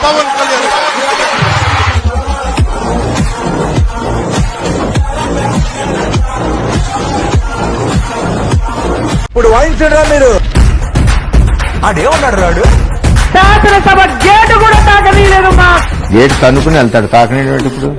పవన్ కళ్యాణ్. ఇప్పుడు వాయించడా మీరు ఆడేమన్నాడు రాడు శాసనసభ గేటు కూడా తాకనీయలేదు. మా గేటు తన్నుకుని వెళ్తాడు, తాకనేటువంటి ఇప్పుడు